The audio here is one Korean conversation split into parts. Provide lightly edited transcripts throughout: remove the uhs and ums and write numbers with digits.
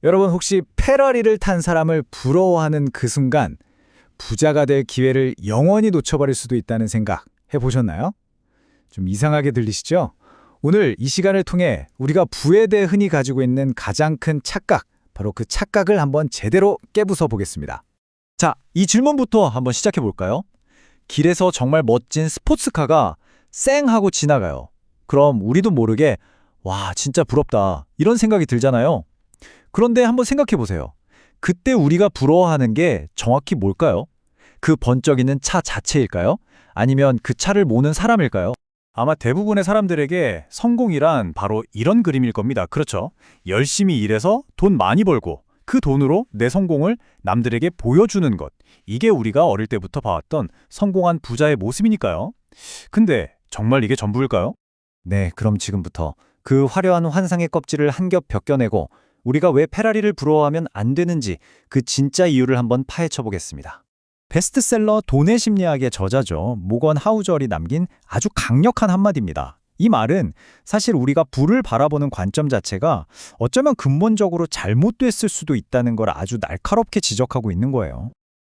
여러분 혹시 페라리를 탄 사람을 부러워하는 그 순간 부자가 될 기회를 영원히 놓쳐버릴 수도 있다는 생각 해보셨나요? 좀 이상하게 들리시죠? 오늘 이 시간을 통해 우리가 부에 대해 흔히 가지고 있는 가장 큰 착각, 바로 그 착각을 한번 제대로 깨부숴 보겠습니다. 자, 이 질문부터 한번 시작해 볼까요? 길에서 정말 멋진 스포츠카가 쌩 하고 지나가요. 그럼 우리도 모르게 와, 진짜 부럽다. 이런 생각이 들잖아요. 그런데 한번 생각해 보세요. 그때 우리가 부러워하는 게 정확히 뭘까요? 그 번쩍이는 차 자체일까요? 아니면 그 차를 모는 사람일까요? 아마 대부분의 사람들에게 성공이란 바로 이런 그림일 겁니다. 그렇죠? 열심히 일해서 돈 많이 벌고 그 돈으로 내 성공을 남들에게 보여주는 것. 이게 우리가 어릴 때부터 봐왔던 성공한 부자의 모습이니까요. 근데 정말 이게 전부일까요? 네, 그럼 지금부터 그 화려한 환상의 껍질을 한 겹 벗겨내고 우리가 왜 페라리를 부러워하면 안 되는지 그 진짜 이유를 한번 파헤쳐 보겠습니다. 베스트셀러 돈의 심리학의 저자죠. 모건 하우절이 남긴 아주 강력한 한마디입니다. 이 말은 사실 우리가 부를 바라보는 관점 자체가 어쩌면 근본적으로 잘못됐을 수도 있다는 걸 아주 날카롭게 지적하고 있는 거예요.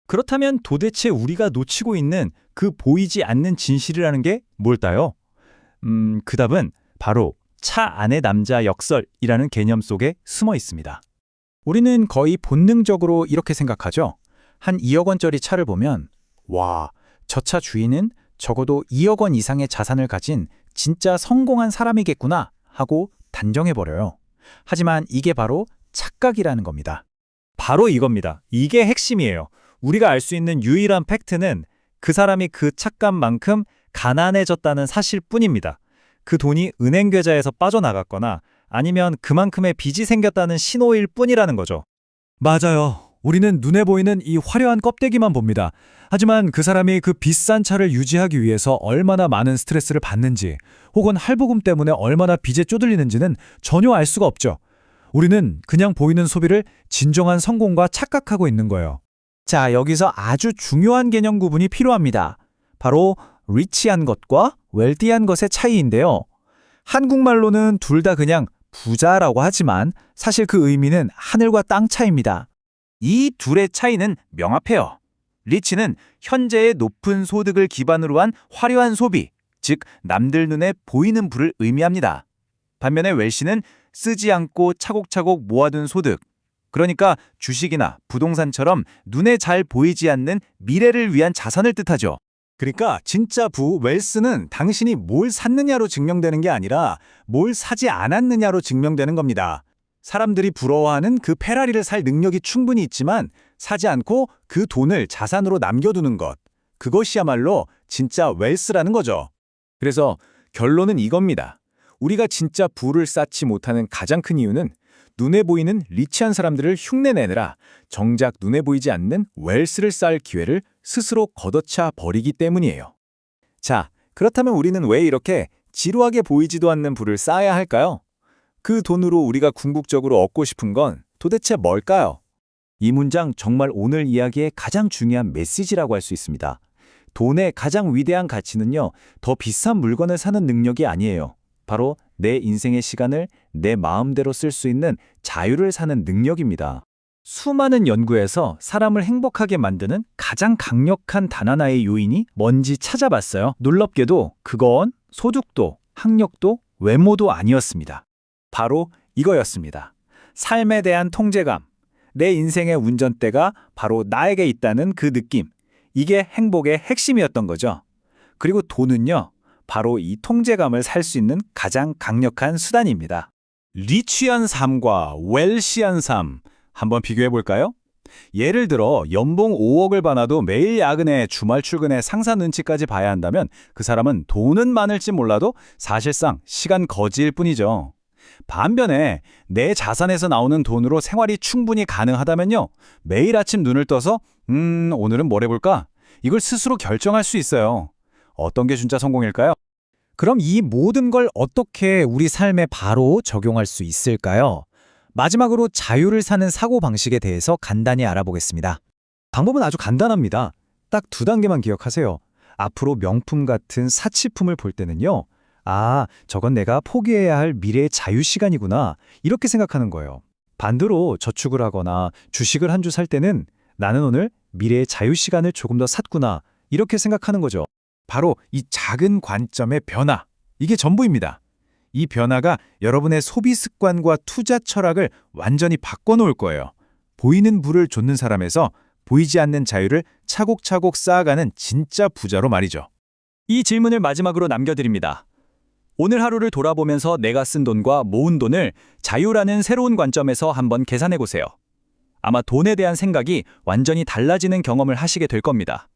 그렇다면 도대체 우리가 놓치고 있는 그 보이지 않는 진실이라는 게 뭘까요? 그 답은 바로 차 안의 남자 역설이라는 개념 속에 숨어 있습니다. 우리는 거의 본능적으로 이렇게 생각하죠. 한 2억 원짜리 차를 보면 와, 저 차 주인은 적어도 2억 원 이상의 자산을 가진 진짜 성공한 사람이겠구나 하고 단정해버려요. 하지만 이게 바로 착각이라는 겁니다. 바로 이겁니다. 이게 핵심이에요. 우리가 알 수 있는 유일한 팩트는 그 사람이 그 착각만큼 가난해졌다는 사실뿐입니다. 그 돈이 은행 계좌에서 빠져나갔거나 아니면 그만큼의 빚이 생겼다는 신호일 뿐이라는 거죠. 맞아요. 우리는 눈에 보이는 이 화려한 껍데기만 봅니다. 하지만 그 사람이 그 비싼 차를 유지하기 위해서 얼마나 많은 스트레스를 받는지 혹은 할부금 때문에 얼마나 빚에 쪼들리는지는 전혀 알 수가 없죠. 우리는 그냥 보이는 소비를 진정한 성공과 착각하고 있는 거예요. 자, 여기서 아주 중요한 개념 구분이 필요합니다. 바로 리치한 것과 웰디한 것의 차이인데요. 한국말로는 둘 다 그냥 부자라고 하지만 사실 그 의미는 하늘과 땅 차이입니다. 이 둘의 차이는 명확해요. 리치는 현재의 높은 소득을 기반으로 한 화려한 소비, 즉 남들 눈에 보이는 부를 의미합니다. 반면에 웰시는 쓰지 않고 차곡차곡 모아둔 소득, 그러니까 주식이나 부동산처럼 눈에 잘 보이지 않는 미래를 위한 자산을 뜻하죠. 그러니까 진짜 웰스는 당신이 뭘 샀느냐로 증명되는 게 아니라 뭘 사지 않았느냐로 증명되는 겁니다. 사람들이 부러워하는 그 페라리를 살 능력이 충분히 있지만 사지 않고 그 돈을 자산으로 남겨두는 것. 그것이야말로 진짜 웰스라는 거죠. 그래서 결론은 이겁니다. 우리가 진짜 부를 쌓지 못하는 가장 큰 이유는 눈에 보이는 리치한 사람들을 흉내내느라 정작 눈에 보이지 않는 웰스를 쌓을 기회를 스스로 걷어차 버리기 때문이에요. 자, 그렇다면 우리는 왜 이렇게 지루하게 보이지도 않는 부를 쌓아야 할까요? 그 돈으로 우리가 궁극적으로 얻고 싶은 건 도대체 뭘까요? 이 문장 정말 오늘 이야기의 가장 중요한 메시지라고 할 수 있습니다. 돈의 가장 위대한 가치는요, 더 비싼 물건을 사는 능력이 아니에요. 바로 내 인생의 시간을 내 마음대로 쓸 수 있는 자유를 사는 능력입니다. 수많은 연구에서 사람을 행복하게 만드는 가장 강력한 단 하나의 요인이 뭔지 찾아봤어요. 놀랍게도 그건 소득도, 학력도, 외모도 아니었습니다. 바로 이거였습니다. 삶에 대한 통제감. 내 인생의 운전대가 바로 나에게 있다는 그 느낌. 이게 행복의 핵심이었던 거죠. 그리고 돈은요, 바로 이 통제감을 살 수 있는 가장 강력한 수단입니다. 리치한 삶과 웰시한 삶, 한번 비교해 볼까요? 예를 들어 연봉 5억을 받아도 매일 야근에 주말 출근에 상사 눈치까지 봐야 한다면 그 사람은 돈은 많을지 몰라도 사실상 시간 거지일 뿐이죠. 반면에 내 자산에서 나오는 돈으로 생활이 충분히 가능하다면요. 매일 아침 눈을 떠서 오늘은 뭘 해볼까? 이걸 스스로 결정할 수 있어요. 어떤 게 진짜 성공일까요? 그럼 이 모든 걸 어떻게 우리 삶에 바로 적용할 수 있을까요? 마지막으로 자유를 사는 사고방식에 대해서 간단히 알아보겠습니다. 방법은 아주 간단합니다. 딱 2단계만 기억하세요. 앞으로 명품 같은 사치품을 볼 때는요. 아, 저건 내가 포기해야 할 미래의 자유 시간이구나. 이렇게 생각하는 거예요. 반대로 저축을 하거나 주식을 한 주 살 때는 나는 오늘 미래의 자유 시간을 조금 더 샀구나 이렇게 생각하는 거죠. 바로 이 작은 관점의 변화, 이게 전부입니다. 이 변화가 여러분의 소비 습관과 투자 철학을 완전히 바꿔놓을 거예요. 보이는 부를 좇는 사람에서 보이지 않는 자유를 차곡차곡 쌓아가는 진짜 부자로 말이죠. 이 질문을 마지막으로 남겨드립니다. 오늘 하루를 돌아보면서 내가 쓴 돈과 모은 돈을 자유라는 새로운 관점에서 한번 계산해보세요. 아마 돈에 대한 생각이 완전히 달라지는 경험을 하시게 될 겁니다.